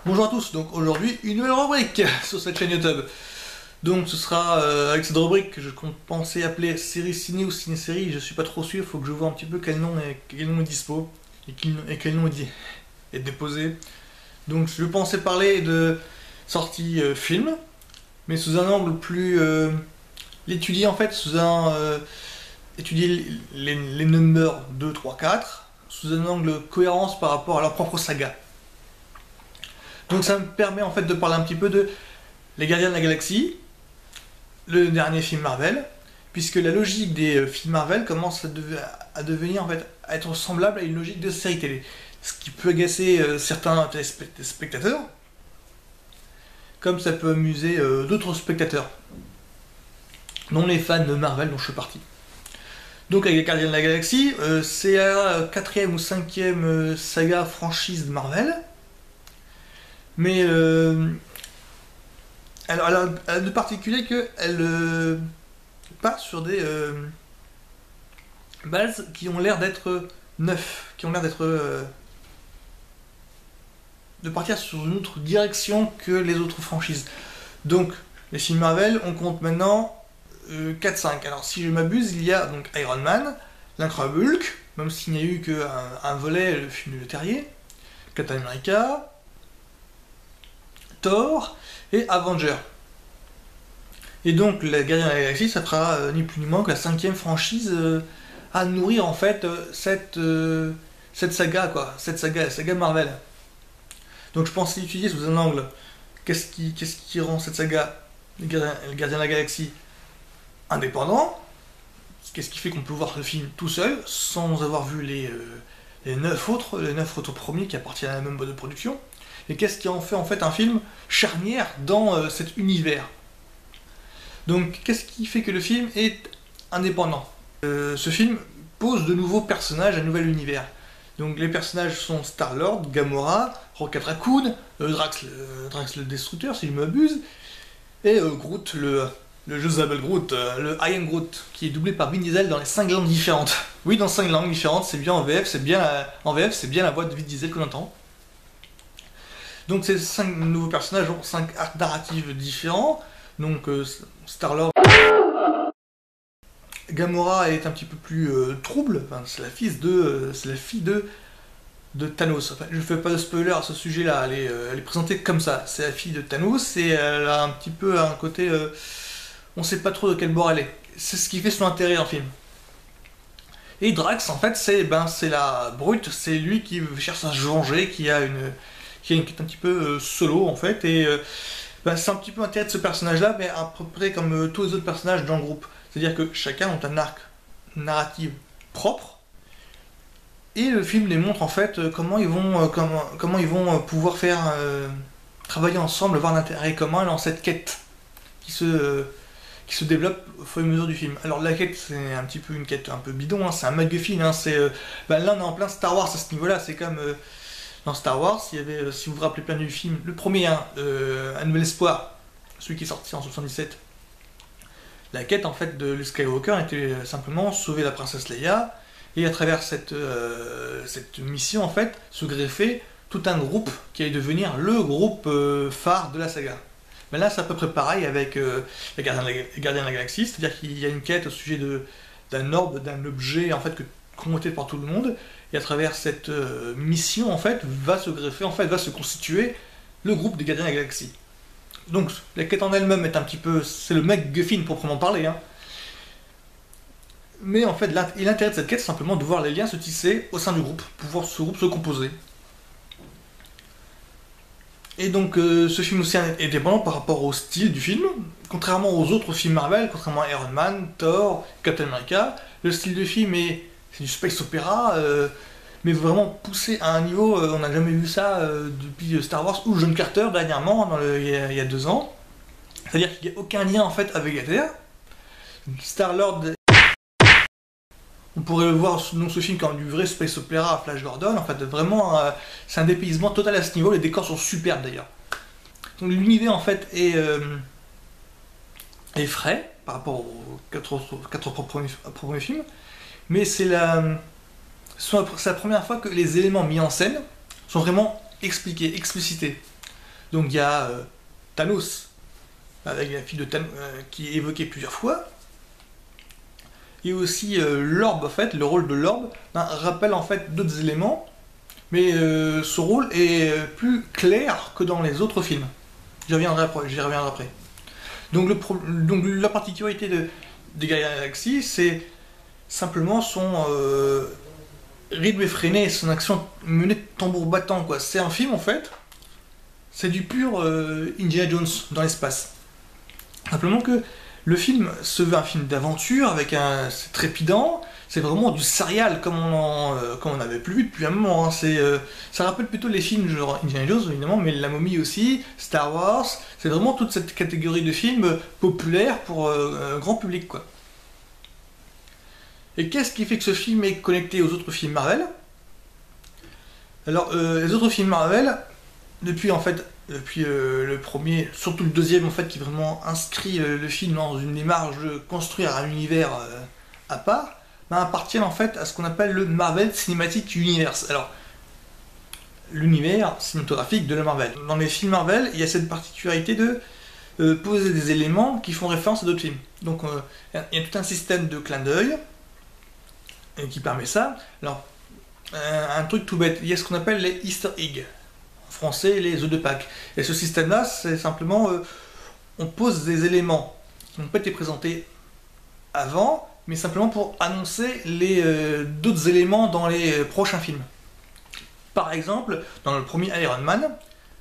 Bonjour à tous, donc aujourd'hui une nouvelle rubrique sur cette chaîne YouTube. Donc ce sera avec cette rubrique que je pensais appeler série ciné ou ciné-série, je suis pas trop sûr, il faut que je vois un petit peu quel nom est dispo et quel nom est déposé. Donc je pensais parler de sortie film, mais sous un angle plus... l'étudier en fait sous un... étudier les numbers 2, 3, 4, sous un angle cohérence par rapport à leur propre saga. Donc ça me permet en fait de parler un petit peu de Les Gardiens de la Galaxie, le dernier film Marvel, puisque la logique des films Marvel commence à devenir en fait à être semblable à une logique de série télé, ce qui peut agacer certains téléspectateurs, comme ça peut amuser d'autres spectateurs, non les fans de Marvel dont je fais partie. Donc avec Les Gardiens de la Galaxie, c'est la quatrième ou cinquième saga franchise de Marvel. Mais elle a de particulier qu'elle part sur des bases qui ont l'air d'être neufs, qui ont l'air d'être de partir sur une autre direction que les autres franchises. Donc les films Marvel, on compte maintenant 4-5. Alors si je m'abuse, il y a donc Iron Man, l'Incroyable Hulk, même s'il n'y a eu qu'un volet, le film de Le Terrier, Captain America, Thor et Avenger. Et donc les Gardiens de la Galaxie, ça fera ni plus ni moins que la cinquième franchise à nourrir en fait cette saga quoi, la saga Marvel. Donc je pensais étudier sous un angle qu'est-ce qui rend cette saga les Gardiens de la Galaxie indépendant, qu'est-ce qui fait qu'on peut voir le film tout seul sans avoir vu les 9 autres premiers qui appartiennent à la même boîte de production. Et qu'est-ce qui en fait un film charnière dans cet univers. Donc qu'est-ce qui fait que le film est indépendant? Ce film pose de nouveaux personnages, un nouvel univers. Donc les personnages sont Star-Lord, Gamora, Rocket Raccoon, Drax le Destructeur si je m'abuse, et Groot, le Josable Groot, le I Am Groot, qui est doublé par Vin Diesel dans les 5 langues différentes. Oui, dans 5 langues différentes, c'est bien en VF, c'est bien la voix de Vin Diesel qu'on entend. Donc ces 5 nouveaux personnages ont 5 arcs narratifs différents. Donc Star-Lord, Gamora est un petit peu plus trouble. Enfin, c'est la fille de Thanos. Enfin, je fais pas de spoiler à ce sujet-là. Elle est présentée comme ça. C'est la fille de Thanos et elle a un petit peu un côté. On sait pas trop de quel bord elle est. C'est ce qui fait son intérêt dans le film. Et Drax, en fait, c'est la brute. C'est lui qui cherche à se venger, qui est un petit peu solo en fait, et c'est un petit peu l'intérêt de ce personnage-là, mais à peu près comme tous les autres personnages dans le groupe. C'est-à-dire que chacun a un arc narratif propre, et le film les montre en fait comment ils vont pouvoir faire travailler ensemble, avoir un intérêt commun dans cette quête qui se développe au fur et à mesure du film. Alors la quête, c'est un petit peu une quête un peu bidon, hein, c'est un MacGuffin, hein, là on est en plein Star Wars à ce niveau-là, c'est comme... Dans Star Wars, il y avait, si vous vous rappelez bien du film, le premier, Un Nouvel Espoir, celui qui est sorti en 77. La quête en fait de Luke Skywalker était simplement sauver la princesse Leia, et à travers cette mission en fait, se greffer tout un groupe qui allait devenir le groupe phare de la saga. Mais là c'est à peu près pareil avec les Gardiens de la Galaxie, c'est-à-dire qu'il y a une quête au sujet d'un orbe, d'un objet en fait convoité par tout le monde. Et à travers cette mission, en fait, va se constituer le groupe des Gardiens de la Galaxie. Donc, la quête en elle-même est un petit peu... C'est le MacGuffin proprement parlé, hein. Mais en fait, l'intérêt de cette quête, c'est simplement de voir les liens se tisser au sein du groupe, pour voir ce groupe se composer. Et donc, ce film aussi est dépendant par rapport au style du film. Contrairement aux autres films Marvel, contrairement à Iron Man, Thor, Captain America, le style du film c'est du space opéra, mais vraiment poussé à un niveau, on n'a jamais vu ça depuis Star Wars ou John Carter dernièrement, il y a 2 ans. C'est-à-dire qu'il n'y a aucun lien en fait avec la Terre. Star-Lord, on pourrait le voir dans ce film comme du vrai space opéra à Flash Gordon, en fait vraiment c'est un dépaysement total à ce niveau, les décors sont superbes d'ailleurs. Donc l'univers en fait est frais par rapport aux 4 premiers films. Mais c'est la première fois que les éléments mis en scène sont vraiment expliqués, explicités. Donc il y a Thanos, avec la fille de Thanos, qui est évoquée plusieurs fois. Et aussi l'orbe, en fait, le rôle de l'orbe rappelle en fait d'autres éléments, mais ce rôle est plus clair que dans les autres films. J'y reviendrai après. Donc, donc la particularité des Gardiens de la Galaxie, c'est simplement son rythme effréné, son action menée de tambour battant, quoi. C'est un film en fait, c'est du pur Indiana Jones dans l'espace. Simplement que le film se veut un film d'aventure avec c'est trépidant, c'est vraiment du serial comme on n'avait plus vu depuis un moment. Hein. Ça rappelle plutôt les films genre Indiana Jones évidemment, mais La Momie aussi, Star Wars, c'est vraiment toute cette catégorie de films populaires pour grand public quoi. Et qu'est-ce qui fait que ce film est connecté aux autres films Marvel? Alors les autres films Marvel, depuis le premier, surtout le deuxième en fait, qui vraiment inscrit le film dans une démarche de construire un univers à part, appartiennent en fait à ce qu'on appelle le Marvel Cinematic Universe. Alors, l'univers cinématographique de la Marvel. Dans les films Marvel, il y a cette particularité de poser des éléments qui font référence à d'autres films. Donc, il y a tout un système de clin d'œil qui permet ça. Alors, un truc tout bête, il y a ce qu'on appelle les Easter eggs. En français, les œufs de Pâques. Et ce système-là, c'est simplement, on pose des éléments qui n'ont pas été présentés avant, mais simplement pour annoncer d'autres éléments dans les prochains films. Par exemple, dans le premier Iron Man,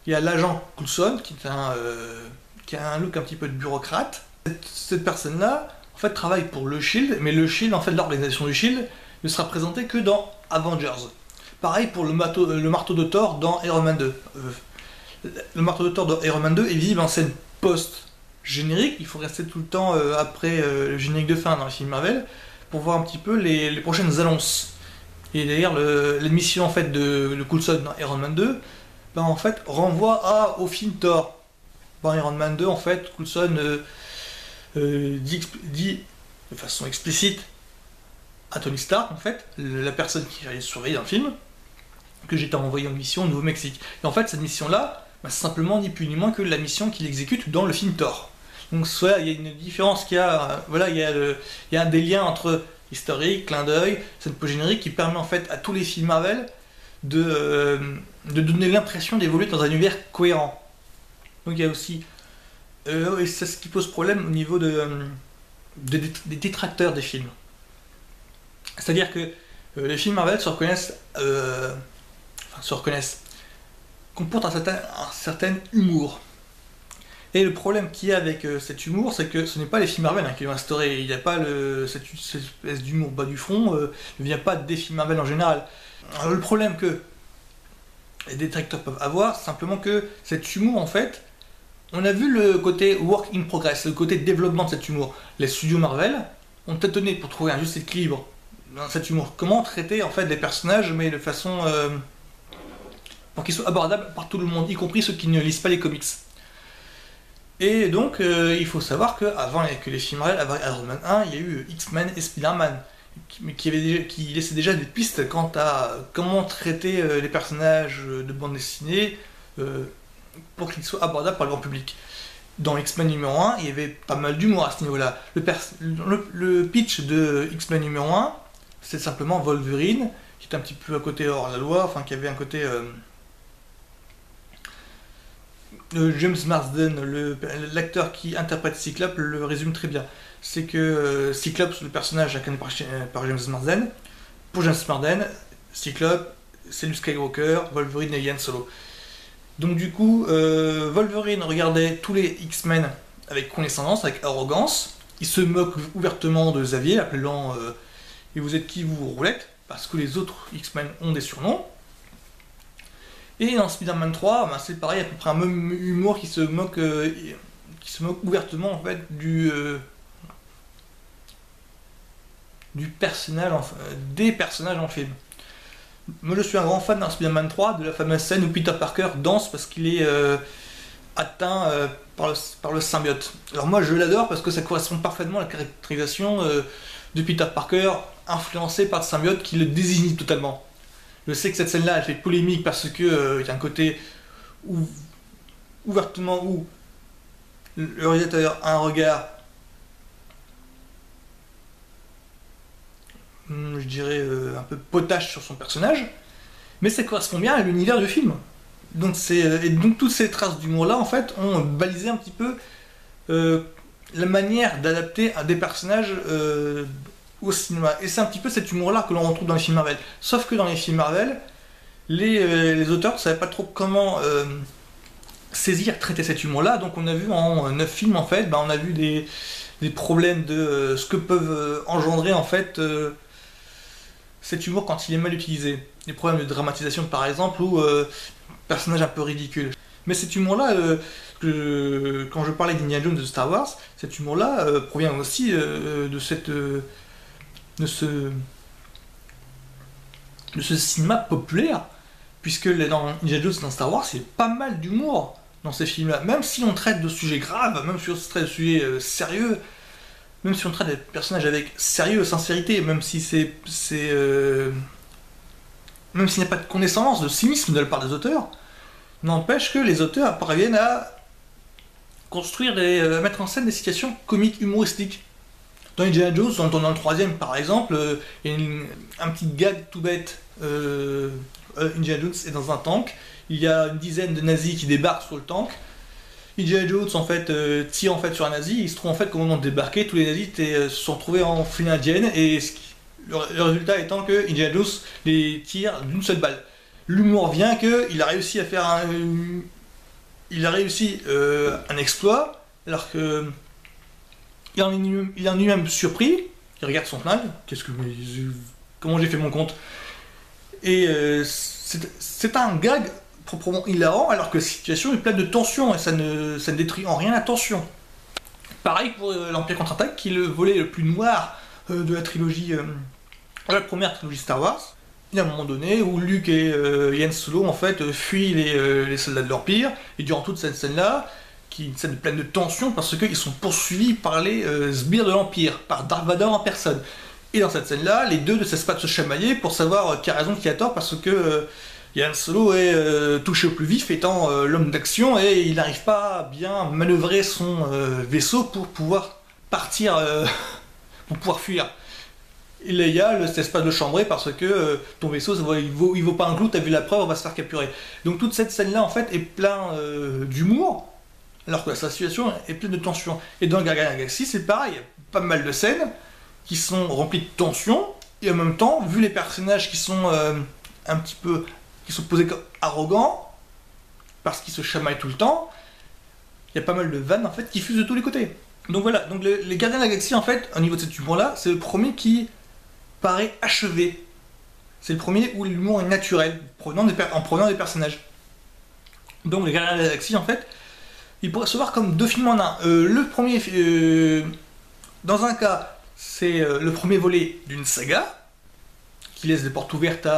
il y a l'agent Coulson, qui a un look un petit peu de bureaucrate. Cette personne-là, en fait, travaille pour le SHIELD, mais le SHIELD, en fait, l'organisation du SHIELD, ne sera présenté que dans Avengers. Pareil pour le marteau de Thor dans Iron Man 2. Le marteau de Thor dans Iron Man 2 est visible en scène post-générique, il faut rester tout le temps après le générique de fin dans le film Marvel, pour voir un petit peu les prochaines annonces. Et d'ailleurs, l'émission en fait, de Coulson dans Iron Man 2, en fait, renvoie au film Thor. Dans Iron Man 2, en fait, Coulson dit de façon explicite à Tony Stark, en fait, la personne qui allait surveiller dans le film, que j'étais envoyé en mission au Nouveau-Mexique. Et en fait, cette mission-là, c'est simplement ni plus ni moins que la mission qu'il exécute dans le film Thor. Donc, soit il y a une différence, il y a des liens entre historique, clin d'œil, cette générique qui permet en fait à tous les films Marvel de donner l'impression d'évoluer dans un univers cohérent. Donc, il y a aussi. Et c'est ce qui pose problème au niveau des détracteurs des films. C'est-à-dire que les films Marvel comportent un certain humour. Et le problème qu'il y a avec cet humour, c'est que ce n'est pas les films Marvel qui l'ont instauré. Il n'y a pas cette espèce d'humour bas du front, ne vient pas des films Marvel en général. Alors, le problème que les détracteurs peuvent avoir, c'est simplement que cet humour, en fait, on a vu le côté work in progress, le côté développement de cet humour. Les studios Marvel ont tâtonné pour trouver un juste équilibre dans cet humour. Comment traiter en fait des personnages, mais de façon pour qu'ils soient abordables par tout le monde, y compris ceux qui ne lisent pas les comics. Et donc, il faut savoir qu'avant que les films Marvel, avant Iron Man 1, il y a eu X-Men et Spider-Man, qui laissaient déjà des pistes quant à comment traiter les personnages de bande dessinée pour qu'ils soient abordables par le grand public. Dans X-Men numéro 1, il y avait pas mal d'humour à ce niveau-là. Le pitch de X-Men numéro 1, c'est simplement Wolverine, qui est un petit peu à côté hors la loi, enfin qui avait un côté... James Marsden, l'acteur qui interprète Cyclope, le résume très bien. C'est que Cyclope, le personnage incarné par James Marsden, pour James Marsden, Cyclope, c'est Luke Skywalker, Wolverine et Han Solo. Donc du coup, Wolverine regardait tous les X-Men avec condescendance, avec arrogance. Il se moque ouvertement de Xavier, appelant et vous êtes qui vous roulette, parce que les autres X-Men ont des surnoms. Et dans Spider-Man 3, c'est pareil, à peu près un même humour qui se moque ouvertement en fait du personnage, des personnages en film. Moi je suis un grand fan dans Spider-Man 3 de la fameuse scène où Peter Parker danse parce qu'il est atteint par le symbiote. Alors moi je l'adore parce que ça correspond parfaitement à la caractérisation de Peter Parker influencé par le symbiote qui le désigne totalement. Je sais que cette scène-là elle fait polémique parce que y a un côté où ouvertement où le réalisateur a un regard, je dirais, un peu potache sur son personnage, mais ça correspond bien à l'univers du film. Donc, et donc toutes ces traces d'humour-là, en fait, ont balisé un petit peu la manière d'adapter des personnages au cinéma. Et c'est un petit peu cet humour-là que l'on retrouve dans les films Marvel. Sauf que dans les films Marvel, les auteurs ne savaient pas trop comment saisir, traiter cet humour-là. Donc on a vu en 9 films, en fait, on a vu des problèmes de ce que peuvent engendrer, en fait, cet humour quand il est mal utilisé. Des problèmes de dramatisation, par exemple, ou personnages un peu ridicules. Mais cet humour-là, quand je parlais d'Indiana Jones de Star Wars, cet humour-là provient aussi de ce cinéma populaire, puisque dans Indiana Jones dans Star Wars, il y a pas mal d'humour dans ces films-là. Même si on traite de sujets graves, même si on traite de sujets sérieux, même si on traite des personnages avec sérieux, sincérité, même si même s'il n'y a pas de condescendance, de cynisme de la part des auteurs, n'empêche que les auteurs parviennent à construire et mettre en scène des situations comiques, humoristiques. Dans Indiana Jones, dans le troisième par exemple, il y a un petit gag tout bête. Indiana Jones est dans un tank, il y a une dizaine de nazis qui débarquent sur le tank. Indiana Jones en fait tire en fait sur un nazi, il se trouve en fait qu'au moment de débarquer, tous les nazis se sont trouvés en file indienne et le résultat étant que Indiana Jones les tire d'une seule balle. L'humour vient qu'il a réussi à faire un exploit, alors que il en est lui-même surpris, il regarde son flingue, comment j'ai fait mon compte. Et c'est un gag proprement hilarant, alors que la situation est pleine de tension, et ça ne détruit en rien la tension. Pareil pour l'Empire contre-attaque, qui est le volet le plus noir de la trilogie, la première trilogie Star Wars. Il y a un moment donné où Luke et Han Solo en fait fuient les soldats de l'Empire, et durant toute cette scène-là, qui est une scène pleine de tension parce qu'ils sont poursuivis par les sbires de l'Empire, par Dark Vador en personne. Et dans cette scène-là, les deux ne cessent pas de se chamailler pour savoir qui a raison, qui a tort, parce que Han Solo est touché au plus vif, étant l'homme d'action, et il n'arrive pas à bien manœuvrer son vaisseau pour pouvoir partir, pour pouvoir fuir. Et Leia ne cesse pas de le chambrer parce que ton vaisseau, il vaut pas un clou, t'as vu la preuve, on va se faire capturer. Donc toute cette scène-là, en fait, est plein d'humour, alors que la situation est pleine de tension. Et dans Guardians of the Galaxy, c'est pareil, il y a pas mal de scènes qui sont remplies de tension, et en même temps, vu les personnages qui sont qui sont posés comme arrogants, parce qu'ils se chamaillent tout le temps, il y a pas mal de vannes, en fait, qui fusent de tous les côtés. Donc voilà, donc les Gardiens de la Galaxie, en fait, au niveau de cet humour-là, c'est le premier qui paraît achevé. C'est le premier où l'humour est naturel, en provenant des personnages. Donc les Gardiens de la Galaxie, en fait, ils pourraient se voir comme deux films en un. Le premier, dans un cas, c'est le premier volet d'une saga, qui laisse des portes ouvertes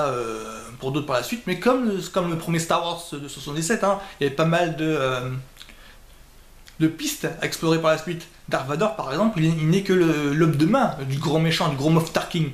pour d'autres par la suite, mais comme le premier Star Wars de 77, il y avait pas mal de pistes à explorer par la suite. Dark Vador, par exemple, il n'est que l'homme de main du grand méchant, du gros Moff Tarkin,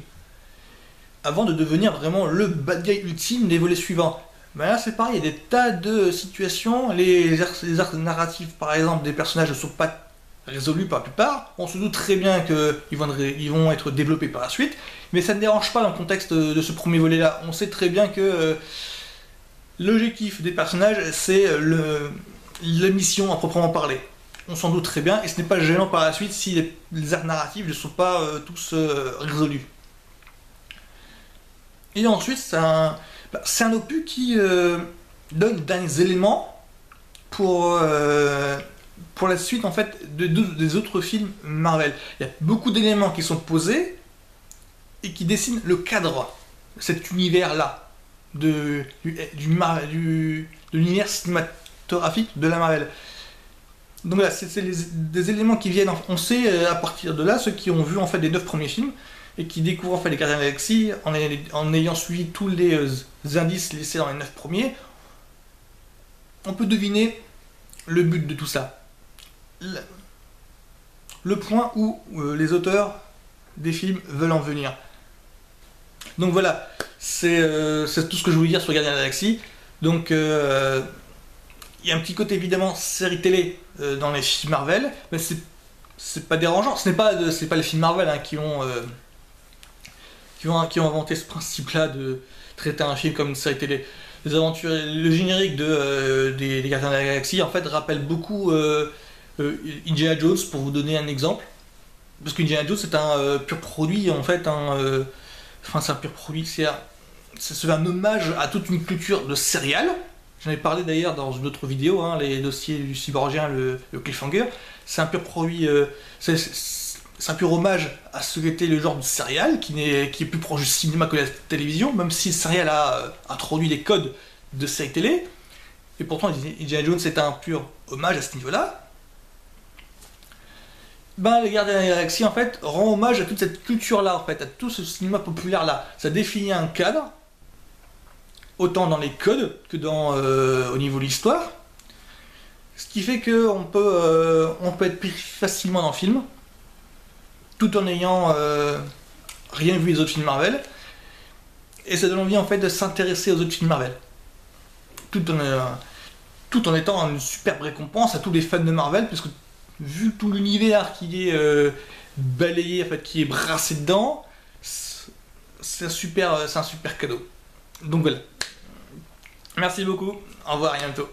avant de devenir vraiment le bad guy ultime des volets suivants. Ben là c'est pareil, il y a des tas de situations, les arcs narratifs par exemple des personnages ne sont pas résolus par la plupart, on se doute très bien qu'ils vont être développés par la suite, mais ça ne dérange pas dans le contexte de ce premier volet là, on sait très bien que l'objectif des personnages c'est la mission à proprement parler. On s'en doute très bien, et ce n'est pas gênant par la suite si les arcs narratifs ne sont pas tous résolus. Et ensuite, c'est un opus qui donne des éléments pour la suite en fait des autres films Marvel. Il y a beaucoup d'éléments qui sont posés et qui dessinent le cadre de cet univers-là, de l'univers cinématographique de la Marvel. Donc là, c'est des éléments qui viennent, on sait à partir de là, ceux qui ont vu en fait les 9 premiers films, et qui découvrent en fait les Gardiens de la Galaxie en ayant suivi tous les indices laissés dans les 9 premiers, on peut deviner le but de tout ça. Le point où les auteurs des films veulent en venir. Donc voilà, c'est tout ce que je voulais dire sur Gardiens de la Galaxie. Donc Il y a un petit côté évidemment série télé dans les films Marvel, mais c'est pas dérangeant. C'est pas les films Marvel hein, qui ont inventé ce principe-là de traiter un film comme une série télé. Les aventures, le générique des Gardiens de la Galaxie en fait rappelle beaucoup Indiana Jones pour vous donner un exemple. Parce qu'Indiana Jones c'est un pur produit en fait, enfin c'est un pur produit, c'est un hommage à toute une culture de céréales. J'en ai parlé d'ailleurs dans une autre vidéo, hein, les dossiers du cyborgien, le cliffhanger. C'est un pur produit, c'est un pur hommage à ce qu'était le genre de céréales, qui est plus proche du cinéma que de la télévision, même si le céréal a introduit les codes de série télé. Et pourtant, Indiana Jones c'est un pur hommage à ce niveau-là. Ben, les Gardiens de la Galaxie en fait rend hommage à toute cette culture-là, en fait, à tout ce cinéma populaire-là. Ça définit un cadre, autant dans les codes que au niveau de l'histoire. Ce qui fait qu'on peut être pris facilement dans le film, tout en ayant rien vu des autres films Marvel. Et ça donne envie en fait de s'intéresser aux autres films Marvel. Tout en étant une superbe récompense à tous les fans de Marvel, puisque vu tout l'univers qui est balayé, en fait, qui est brassé dedans, c'est un super cadeau. Donc voilà. Merci beaucoup, au revoir, à bientôt.